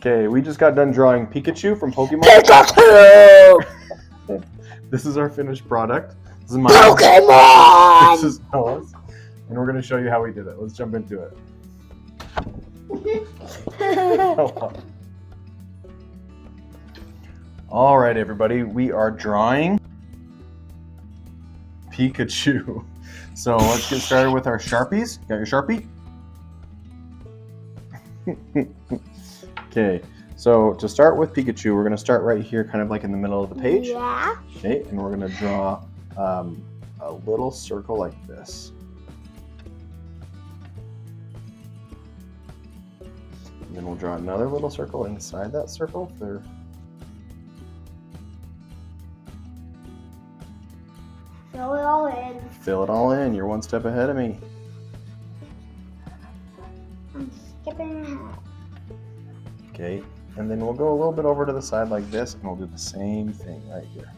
Okay, we just got done drawing Pikachu from Pokemon. Pikachu! This is our finished product. This is my Pokemon! This is Noah's. And we're going to show you how we did it. Let's jump into it. All right, everybody. We are drawing Pikachu. So let's get started with our Sharpies. Got your Sharpie? Okay, so to start with Pikachu, we're going to start right here, kind of like in the middle of the page. Yeah. Okay, and we're going to draw a little circle like this. And then we'll draw another little circle inside that circle for... Fill it all in. Fill it all in. You're one step ahead of me. I'm skipping ahead. Okay, and then we'll go a little bit over to the side like this, and we'll do the same thing right here.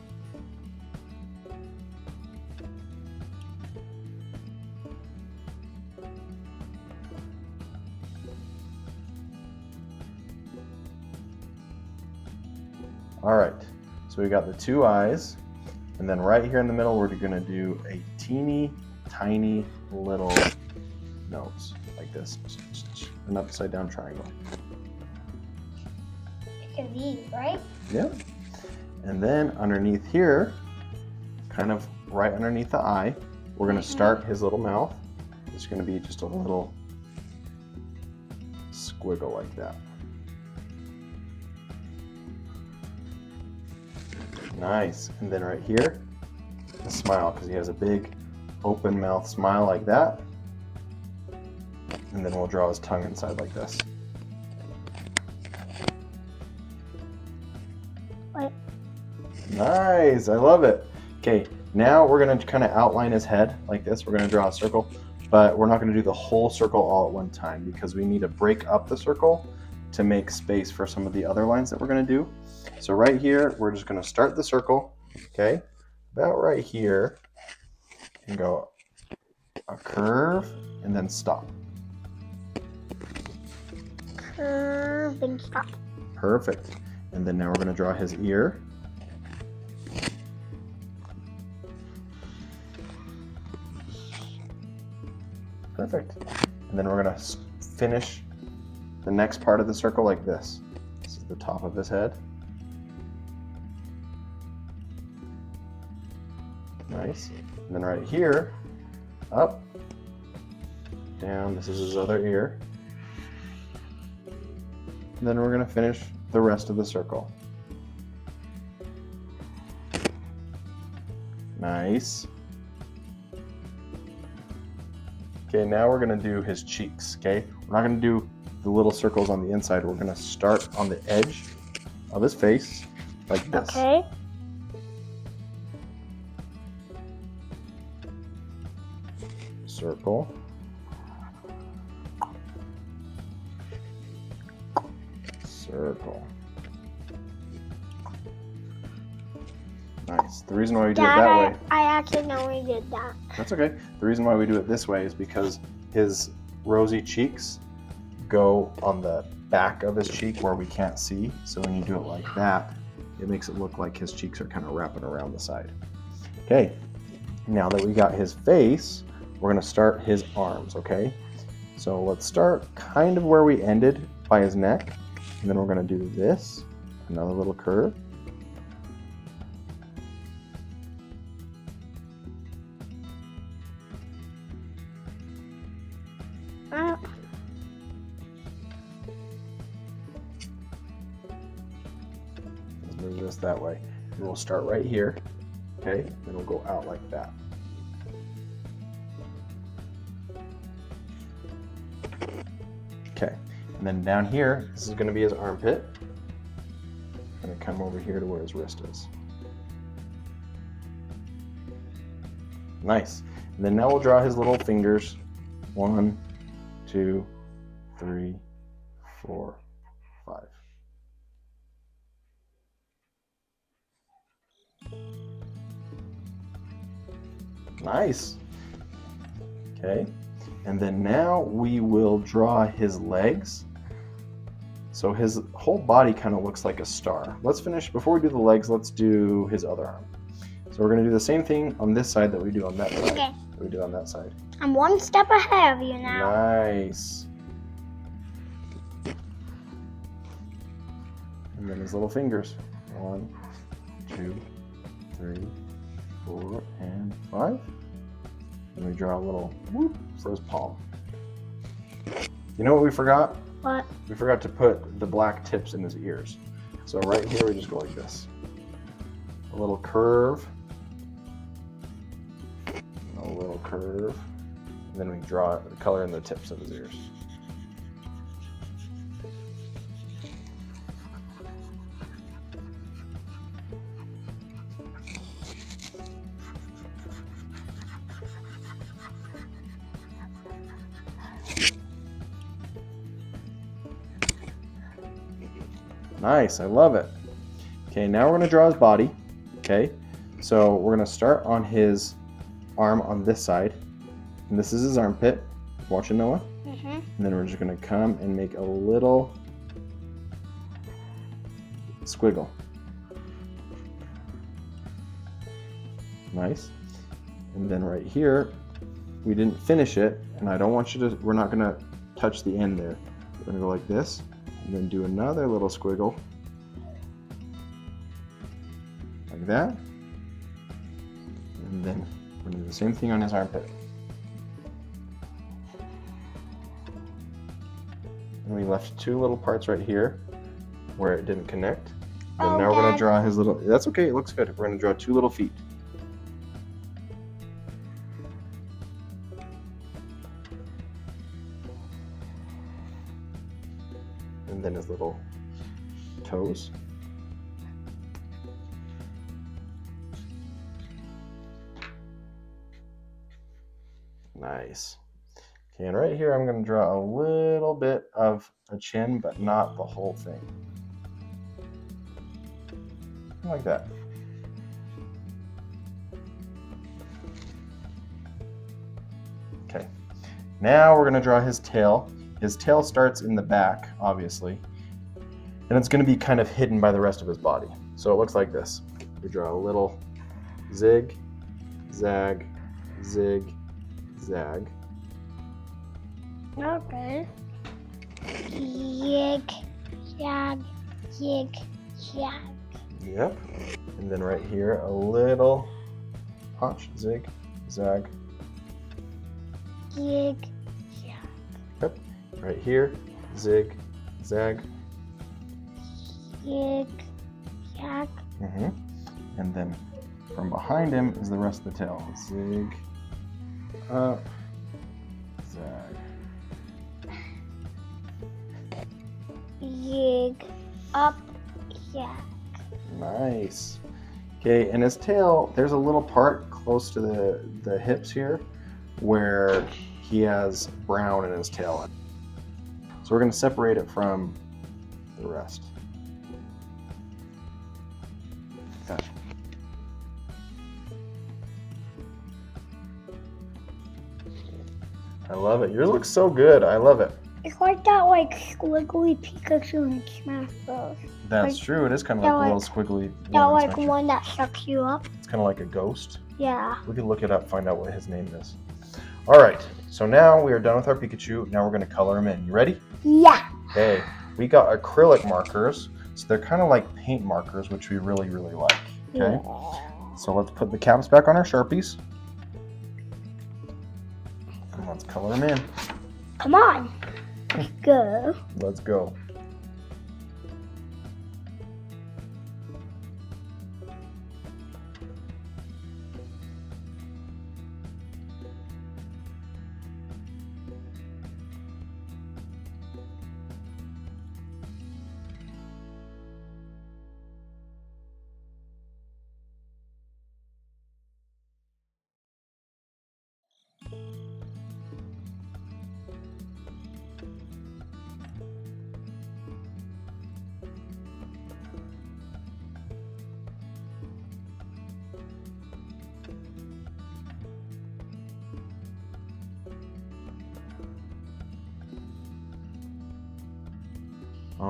All right, so we got the two eyes, and then right here in the middle, we're gonna do a teeny tiny little nose like this, an upside down triangle. Pick these, right? Yeah. And then underneath here, kind of right underneath the eye, we're gonna start his little mouth. It's gonna be just a little squiggle like that. Nice. And then right here, a smile, because he has a big open mouth smile like that. And then we'll draw his tongue inside like this. What? Nice, I love it. Okay, now we're gonna kind of outline his head like this. We're gonna draw a circle, but we're not gonna do the whole circle all at one time because we need to break up the circle to make space for some of the other lines that we're gonna do. So right here, we're just gonna start the circle, okay? About right here, and go a curve, and then stop. Curve and stop. Perfect. And then now we're gonna draw his ear. Perfect. And then we're gonna finish the next part of the circle like this. This is the top of his head. Nice. And then right here, up, down, this is his other ear. And then we're gonna finish the rest of the circle. Nice. Okay, now we're gonna do his cheeks, okay? We're not gonna do the little circles on the inside. We're gonna start on the edge of his face, like this. Okay. Circle. Circle. Nice. The reason why we do it that way... I accidentally did that. That's okay. The reason why we do it this way is because his rosy cheeks go on the back of his cheek where we can't see. So when you do it like that, it makes it look like his cheeks are kind of wrapping around the side. Okay, now that we got his face, we're gonna start his arms, okay? So let's start kind of where we ended by his neck, and then we're gonna do this, another little curve. Let's move this that way. And we'll start right here, okay? Then we'll go out like that. Okay, and then down here, this is gonna be his armpit. I'm gonna come over here to where his wrist is. Nice. And then now we'll draw his little fingers. 1, 2, 3, 4, 5. Nice. Okay. And then now we will draw his legs. So So his whole body kind of looks like a star. Let's finish, before we do the legs, let's do his other arm. So we're gonna do the same thing on this side that we do on that side. Okay. That we did on that side. I'm one step ahead of you now. Nice. And then his little fingers. 1, 2, 3, 4, and 5. And we draw a little whoop for his palm. You know what we forgot? What? We forgot to put the black tips in his ears. So right here we just go like this. A little curve. A little curve. And then we draw the color in the tips of his ears. Nice, I love it. Okay, now we're gonna draw his body. Okay, so we're gonna start on his arm on this side. And this is his armpit. Watch it, Noah. Mm-hmm. And then we're just gonna come and make a little squiggle. Nice. And then right here, we didn't finish it, and I don't want you to, we're not gonna touch the end there. We're gonna go like this, and then do another little squiggle. Like that. And then we're gonna do the same thing on his armpit. And we left 2 little parts right here where it didn't connect. And Oh, now we're gonna Dad. draw his little, that's okay, it looks good. We're gonna draw 2 little feet. And then his little toes. Nice. Okay, and right here I'm going to draw a little bit of a chin, but not the whole thing. Like that. Okay, now we're going to draw his tail. His tail starts in the back, obviously, and it's going to be kind of hidden by the rest of his body. So it looks like this. We draw a little zig, zag, zig, zag. Okay. Yig, yag, yig, yag. Yep. And then right here, a little punch, zig, zag. Yig, yag. Yep. Right here, zig, zag. Yig, yag. And then from behind him is the rest of the tail. Zig, up, zag. Yig, up, yag. Nice. Okay, and his tail, there's a little part close to the hips here where he has brown in his tail. So we're going to separate it from the rest. Okay. I love it. Yours looks so good. I love it. It's like that, like, squiggly Pikachu in Smash Bros. That's Like, true. It is kind of that like a like- little squiggly. That, one like, section. one that sucks you up. It's kind of like a ghost. Yeah. We can look it up, find out what his name is. All right. So now we are done with our Pikachu. Now we're going to color him in. You ready? Yeah. Okay. We got acrylic markers. So they're kind of like paint markers, which we really, really like. Okay. Yeah. So let's put the caps back on our Sharpies. And let's color them in. Come on. Let's go. Let's go.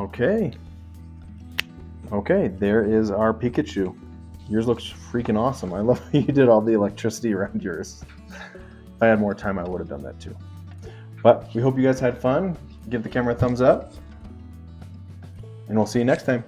Okay. Okay, there is our Pikachu. Yours looks freaking awesome. I love how you did all the electricity around yours. If I had more time, I would have done that too. But we hope you guys had fun. Give the camera a thumbs up. And we'll see you next time.